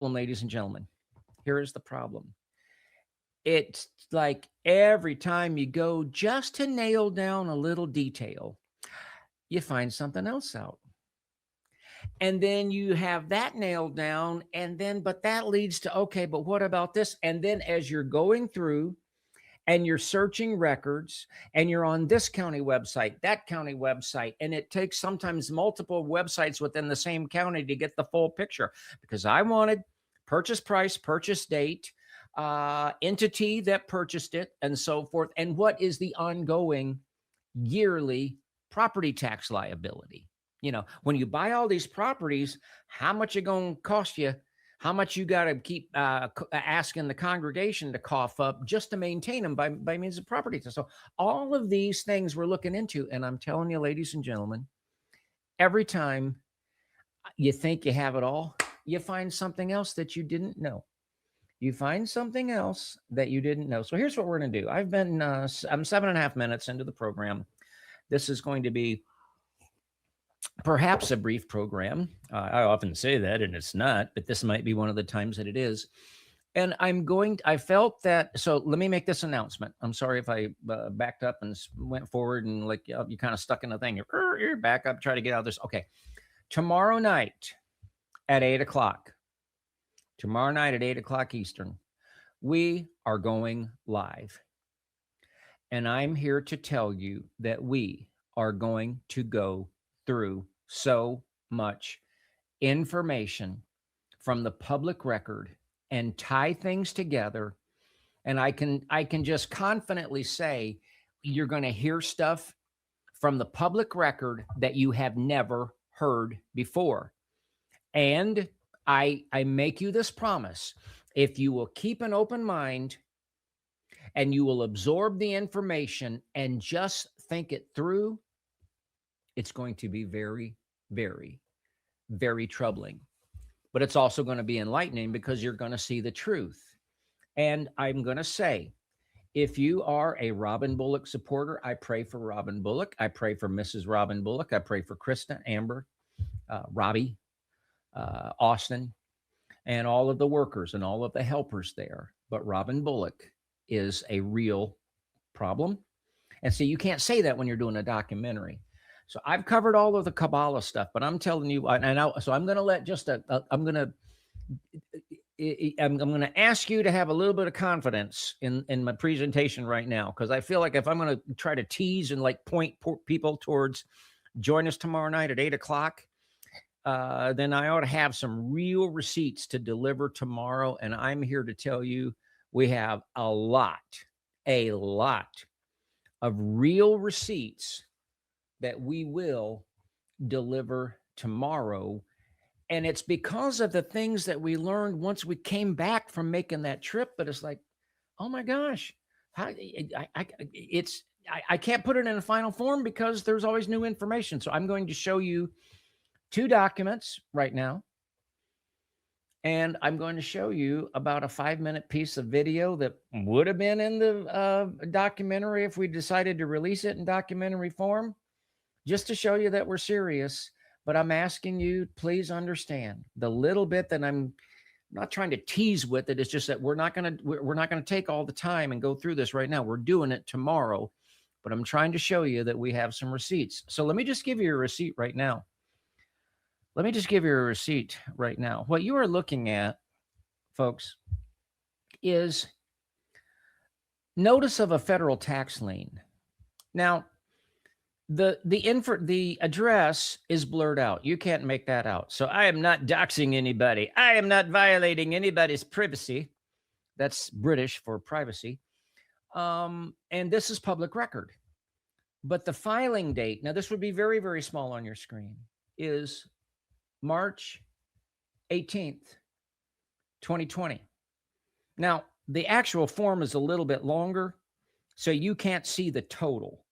ladies and gentlemen. Here is the problem. It's like every time you go just to nail down a little detail, you find something else out. And then you have that nailed down. And then, but that leads to, okay, but what about this? And then as you're going through and you're searching records and you're on this county website, that county website, and it takes sometimes multiple websites within the same county to get the full picture, because I wanted purchase price, purchase date, entity that purchased it, and so forth. And what is the ongoing yearly property tax liability? You know, when you buy all these properties, how much it going to cost you? How much you got to keep asking the congregation to cough up just to maintain them by means of property tax. So all of these things we're looking into. And I'm telling you, ladies and gentlemen, every time you think you have it all, you find something else that you didn't know. You find something else that you didn't know. So here's what we're going to do. I'm 7.5 minutes into the program. This is going to be perhaps a brief program. I often say that, and it's not, but this might be one of the times that it is. And I felt that, so let me make this announcement. I'm sorry if I backed up and went forward and like you kind of stuck in the thing. You're back up, try to get out of this. Okay. Tomorrow night at 8 o'clock, Eastern, we are going live. And I'm here to tell you that we are going to go through so much information from the public record and tie things together. And I can just confidently say you're going to hear stuff from the public record that you have never heard before. And I make you this promise. If you will keep an open mind and you will absorb the information and just think it through, it's going to be very, very, very troubling. But it's also going to be enlightening because you're going to see the truth. And I'm going to say, if you are a Robin Bullock supporter, I pray for Robin Bullock. I pray for Mrs. Robin Bullock. I pray for Krista, Amber, Robbie, Austin, and all of the workers and all of the helpers there. But Robin Bullock is a real problem. And so you can't say that when you're doing a documentary. So I've covered all of the Kabbalah stuff, but I'm telling you, so I'm going to let just I'm going to ask you to have a little bit of confidence in my presentation right now, because I feel like if I'm going to try to tease and like point people towards join us tomorrow night at 8 o'clock, then I ought to have some real receipts to deliver tomorrow. And I'm here to tell you we have a lot of real receipts that we will deliver tomorrow. And it's because of the things that we learned once we came back from making that trip. But it's like, oh my gosh, I can't put it in a final form because there's always new information. So I'm going to show you 2 documents right now. And I'm going to show you about a 5-minute piece of video that would have been in the documentary if we decided to release it in documentary form, just to show you that we're serious. But I'm asking you, please understand the little bit that I'm not trying to tease with it. It's just that we're not going to take all the time and go through this right now. We're doing it tomorrow, but I'm trying to show you that we have some receipts. So let me just give you a receipt right now. What you are looking at, folks, is notice of a federal tax lien. Now, the address is blurred out. You can't make that out. So I am not doxing anybody. I am not violating anybody's privacy. That's British for privacy. And this is public record. But the filing date, now this would be very, very small on your screen, is March 18th, 2020. Now, the actual form is a little bit longer, so you can't see the total.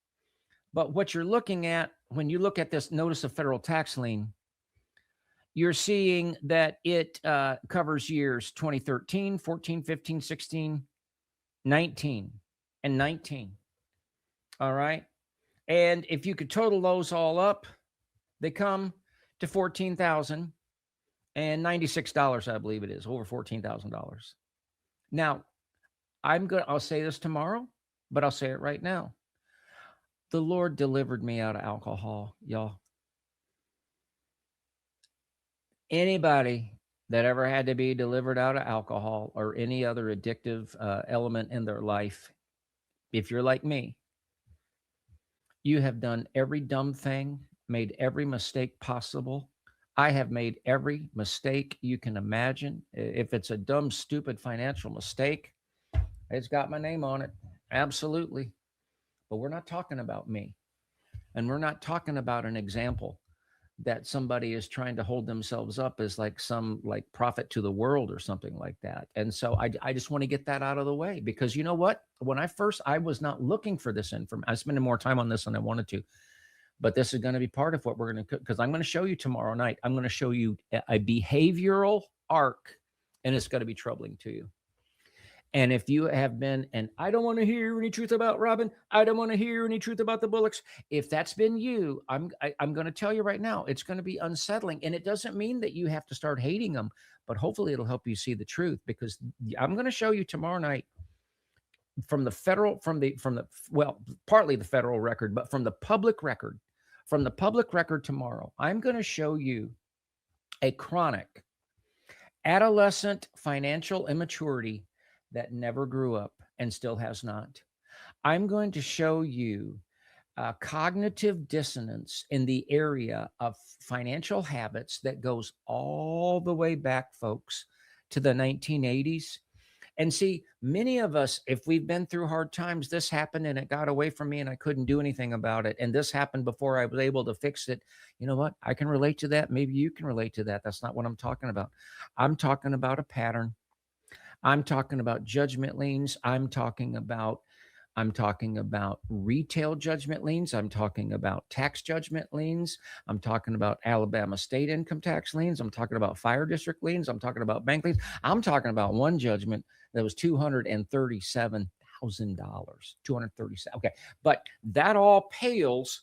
But what you're looking at when you look at this notice of federal tax lien, you're seeing that it covers years 2013, 14, 15, 16, 19, and 19. All right. And if you could total those all up, they come to $14,000 and $96, I believe it is, over $14,000. Now, I'll say this tomorrow, but I'll say it right now. The Lord delivered me out of alcohol, y'all. Anybody that ever had to be delivered out of alcohol or any other addictive element in their life, if you're like me, you have done every dumb thing, made every mistake possible. I have made every mistake you can imagine. If it's a dumb, stupid financial mistake, it's got my name on it. Absolutely. But we're not talking about me. And we're not talking about an example that somebody is trying to hold themselves up as like some like prophet to the world or something like that. And so I just want to get that out of the way, because you know what? When I was not looking for this information. I was spending more time on this than I wanted to, but this is going to be part of what we're going to, because I'm going to show you tomorrow night. I'm going to show you a behavioral arc, and it's going to be troubling to you. And if you have been, and I don't want to hear any truth about Robin, I don't want to hear any truth about the Bullocks. If that's been you, I'm going to tell you right now, it's going to be unsettling. And it doesn't mean that you have to start hating them, but hopefully it'll help you see the truth, because I'm going to show you tomorrow night from the federal, well, partly the federal record, but from the public record, tomorrow, I'm going to show you a chronic adolescent financial immaturity that never grew up and still has not. I'm going to show you cognitive dissonance in the area of financial habits that goes all the way back, folks, to the 1980s. And see, many of us, if we've been through hard times, this happened and it got away from me and I couldn't do anything about it. And this happened before I was able to fix it. You know what? I can relate to that. Maybe you can relate to that. That's not what I'm talking about. I'm talking about a pattern. I'm talking about judgment liens. I'm talking about retail judgment liens. I'm talking about tax judgment liens. I'm talking about Alabama state income tax liens. I'm talking about fire district liens. I'm talking about bank liens. I'm talking about one judgment that was $237,000. 237. Okay. But that all pales.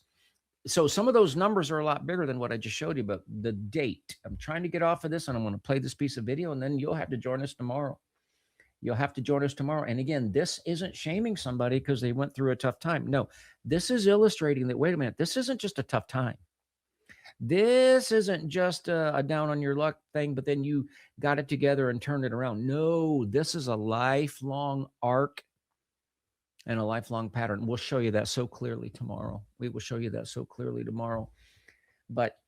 So some of those numbers are a lot bigger than what I just showed you, but the date, I'm trying to get off of this, and I'm going to play this piece of video, and then you'll have to join us tomorrow. You'll have to join us tomorrow. And again, this isn't shaming somebody because they went through a tough time. No, this is illustrating that, wait a minute, this isn't just a tough time. This isn't just a down on your luck thing, but then you got it together and turned it around. No, this is a lifelong arc and a lifelong pattern. We'll show you that so clearly tomorrow. We will show you that so clearly tomorrow. But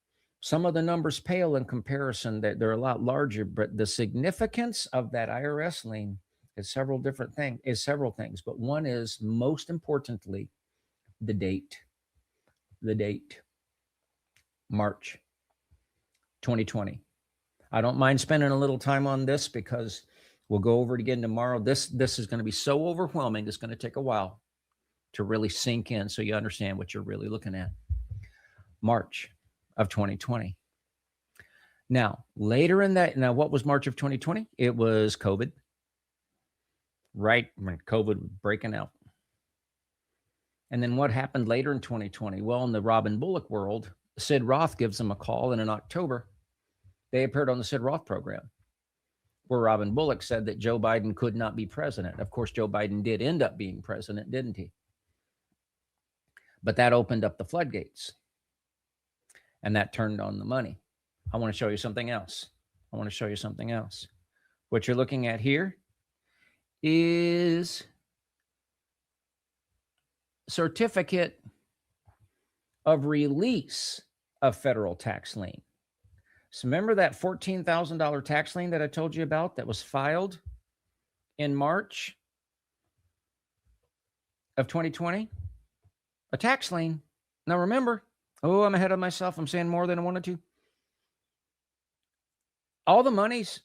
some of the numbers pale in comparison. That they're a lot larger, but the significance of that IRS lien is several things. But one is, most importantly, the date. The date. March 2020. I don't mind spending a little time on this because we'll go over it again tomorrow. This is going to be so overwhelming. It's going to take a while to really sink in so you understand what you're really looking at. March of 2020. Now, later in that, what was March of 2020? It was COVID, right? When COVID was breaking out. And then what happened later in 2020? Well, in the Robin Bullock world, Sid Roth gives them a call, and in October, they appeared on the Sid Roth program, where Robin Bullock said that Joe Biden could not be president. Of course, Joe Biden did end up being president, didn't he? But that opened up the floodgates, and that turned on the money. I want to show you something else. What you're looking at here is certificate of release of federal tax lien. So remember that $14,000 tax lien that I told you about that was filed in March of 2020? A tax lien. Now remember, I'm ahead of myself. I'm saying more than I wanted to. All the money's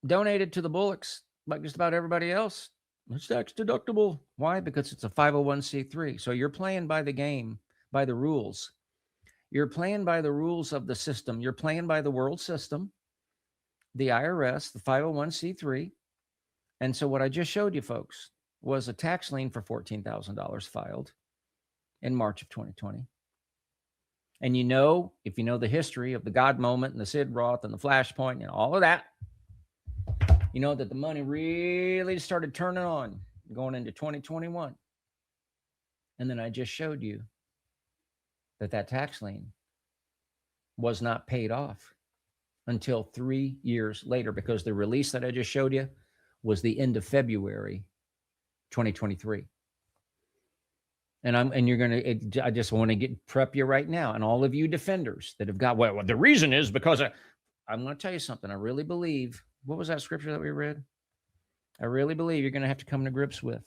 donated to the Bullocks, like just about everybody else. It's tax deductible. Why? Because it's a 501c3. So you're playing by the game, by the rules. You're playing by the rules of the system. You're playing by the world system, the IRS, the 501c3. And so what I just showed you, folks, was a tax lien for $14,000 filed in March of 2020. And you know, if you know the history of the God moment and the Sid Roth and the Flashpoint and all of that, you know that the money really started turning on going into 2021. And then I just showed you that that tax lien was not paid off until 3 years later, because the release that I just showed you was the end of February 2023. And you're going to, I just want to prep you right now. And all of you defenders that have got, well, the reason is because I'm going to tell you something. I really believe, what was that scripture that we read? I really believe you're going to have to come to grips with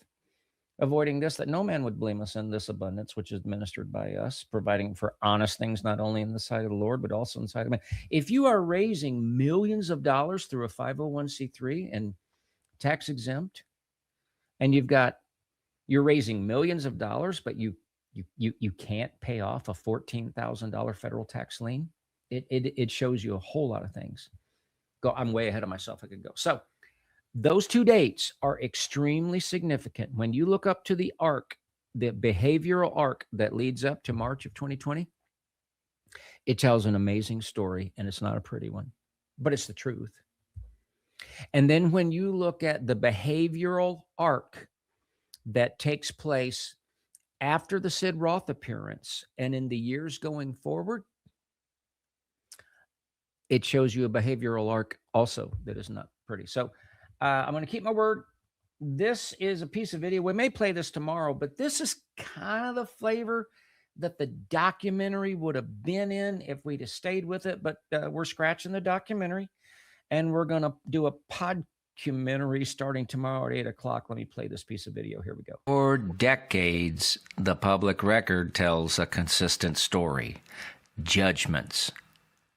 avoiding this, that no man would blame us in this abundance, which is ministered by us, providing for honest things, not only in the sight of the Lord, but also in the sight of man. If you are raising millions of dollars through a 501c3 and tax exempt, and you're raising millions of dollars, but you can't pay off a $14,000 federal tax lien, it shows you a whole lot of things. I'm way ahead of myself. I could go. So those 2 dates are extremely significant. When you look up to the arc, the behavioral arc that leads up to March of 2020, it tells an amazing story, and it's not a pretty one, but it's the truth. And then when you look at the behavioral arc that takes place after the Sid Roth appearance and in the years going forward, it shows you a behavioral arc also that is not pretty. So I'm going to keep my word. This is a piece of video. We may play this tomorrow, but this is kind of the flavor that the documentary would have been in if we'd have stayed with it. But we're scratching the documentary, and we're going to do a podcumentary starting tomorrow at 8 o'clock. Let me play this piece of video. Here we go. For decades, the public record tells a consistent story. Judgments,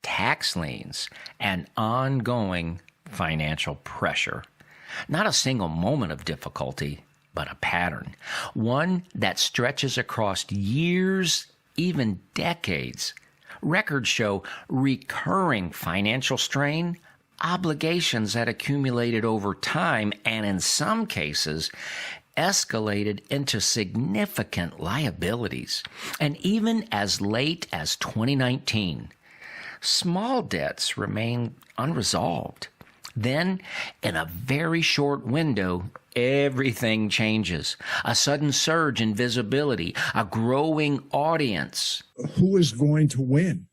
tax liens, and ongoing financial pressure. Not a single moment of difficulty, but a pattern. One that stretches across years, even decades. Records show recurring financial strain, obligations that accumulated over time, and in some cases, escalated into significant liabilities. And even as late as 2019, small debts remain unresolved. Then, in a very short window, everything changes. A sudden surge in visibility, a growing audience. Who is going to win?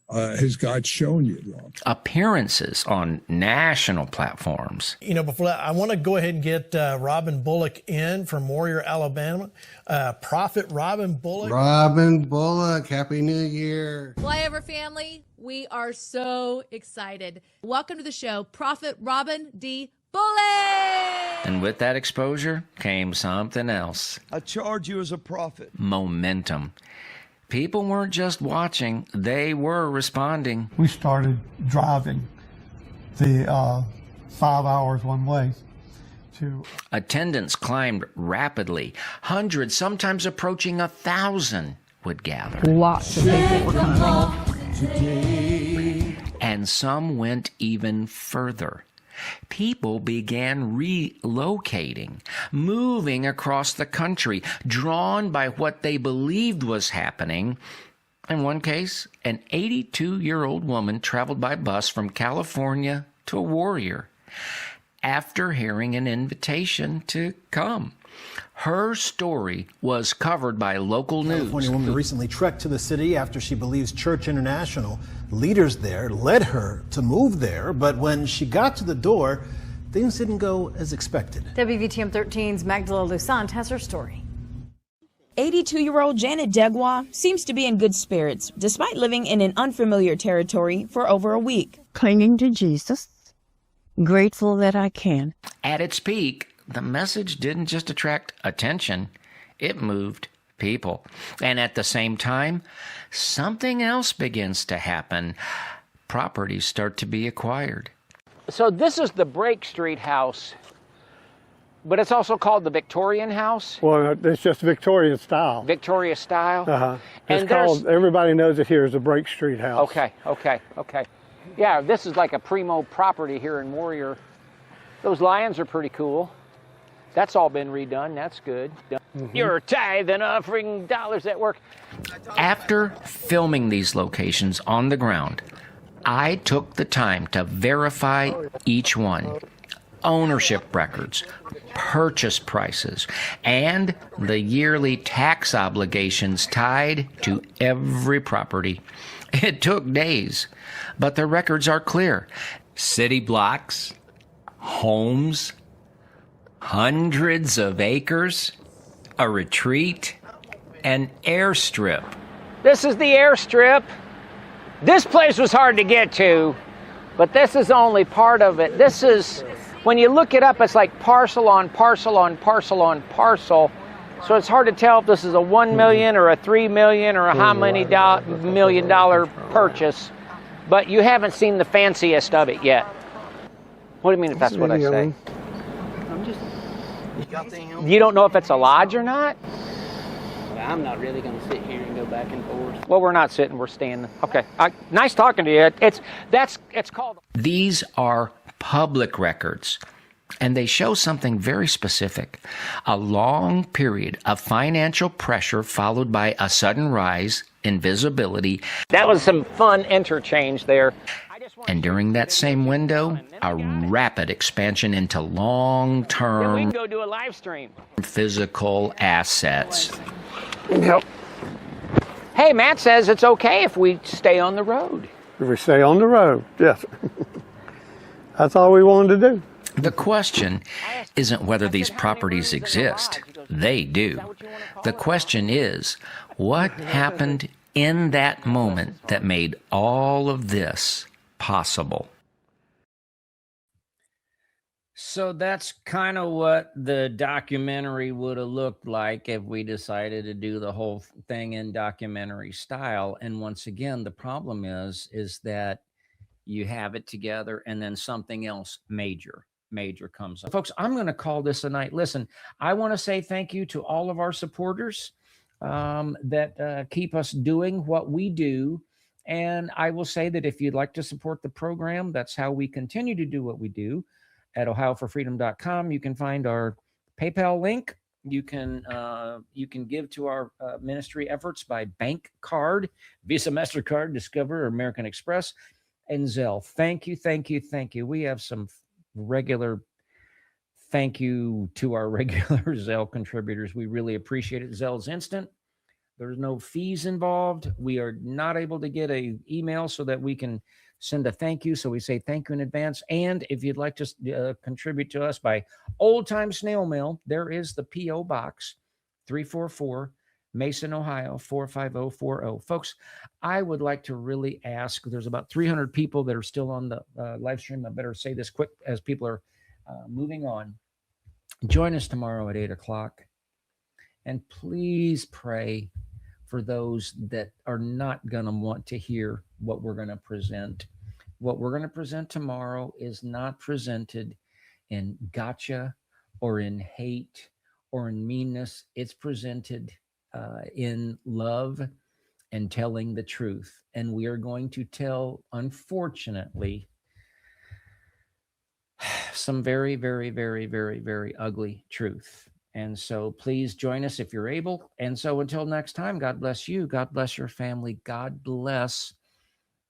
Has God shown you, Rob? Appearances on national platforms. You know, before that, I want to go ahead and get Robin Bullock in from Warrior, Alabama. Prophet Robin Bullock. Robin Bullock, Happy New Year. Flyover family, we are so excited. Welcome to the show, Prophet Robin D. Bullock. And with that exposure came something else. I charge you as a prophet. Momentum. People weren't just watching, they were responding. We started driving the 5 hours one way to... Attendance climbed rapidly. Hundreds, sometimes approaching 1,000, would gather. Lots of people were coming. And some went even further. People began relocating, moving across the country, drawn by what they believed was happening. In one case, an 82-year-old woman traveled by bus from California to Warrior after hearing an invitation to come. Her story was covered by local news. A California woman recently trekked to the city after she believes Church International leaders there led her to move there, but when she got to the door, things didn't go as expected. WVTM 13's Magdala Lusant has her story. 82-year-old Janet Degwa seems to be in good spirits, despite living in an unfamiliar territory for over a week. Clinging to Jesus, grateful that I can. At its peak, the message didn't just attract attention, it moved people. And at the same time, something else begins to happen. Properties start to be acquired. So this is the Brake Street house, but it's also called the Victorian house? Well, it's just Victorian style. Victoria style? Uh-huh. It's called, everybody knows it here as a Brake Street house. Okay. Yeah, this is like a primo property here in Warrior. Those lions are pretty cool. That's all been redone. That's good. Your tithe and offering dollars at work. After filming these locations on the ground, I took the time to verify each one. Ownership records, purchase prices, and the yearly tax obligations tied to every property. It took days, but the records are clear. City blocks, homes, hundreds of acres, a retreat, an airstrip. This is the airstrip. This place was hard to get to, but this is only part of it. This is, when you look it up, it's like parcel on parcel on parcel on parcel. So it's hard to tell if this is a $1 million or a $3 million or a how many $1 million purchase. But you haven't seen the fanciest of it yet. What do you mean if that's what I say? You don't know if it's a lodge or not? I'm not really going to sit here and go back and forth. Well, we're not sitting, we're standing. Okay, nice talking to you. It's called. These are public records, and they show something very specific. A long period of financial pressure followed by a sudden rise in visibility. That was some fun interchange there. And during that same window, a rapid expansion into long-term we can go do a live stream. Physical assets. Yep. Hey, Matt says it's okay if we stay on the road. If we stay on the road, yes. That's all we wanted to do. The question isn't whether these properties exist. They do. The question is, what happened in that moment that made all of this possible? So that's kind of what the documentary would have looked like if we decided to do the whole thing in documentary style. And once again, the problem is that you have it together and then something else major comes up. Folks, I'm going to call this a night. Listen, I want to say thank you to all of our supporters that keep us doing what we do. And I will say that if you'd like to support the program, that's how we continue to do what we do. At ohioforfreedom.com, you can find our PayPal link. You can give to our ministry efforts by bank card, Visa, MasterCard, Discover, American Express, and Zelle. Thank you. We have some regular thank you to our regular Zelle contributors. We really appreciate it. Zelle's instant. There's no fees involved. We are not able to get an email so that we can send a thank you. So we say thank you in advance. And if you'd like to contribute to us by old-time snail mail, there is the P.O. Box 344, Mason, Ohio, 45040. Folks, I would like to really ask, there's about 300 people that are still on the live stream. I better say this quick as people are moving on. Join us tomorrow at 8 o'clock. And please pray for those that are not going to want to hear what we're going to present. What we're going to present tomorrow is not presented in gotcha or in hate or in meanness. It's presented in love and telling the truth. And we are going to tell, unfortunately, some very, very, very, very, very ugly truth. And so please join us if you're able. And so until next time, God bless you. God bless your family. God bless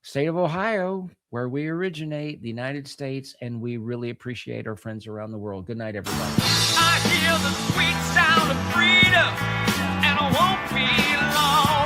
state of Ohio, where we originate, the United States, and we really appreciate our friends around the world. Good night, everybody. I hear the sweet sound of freedom, and I won't be long.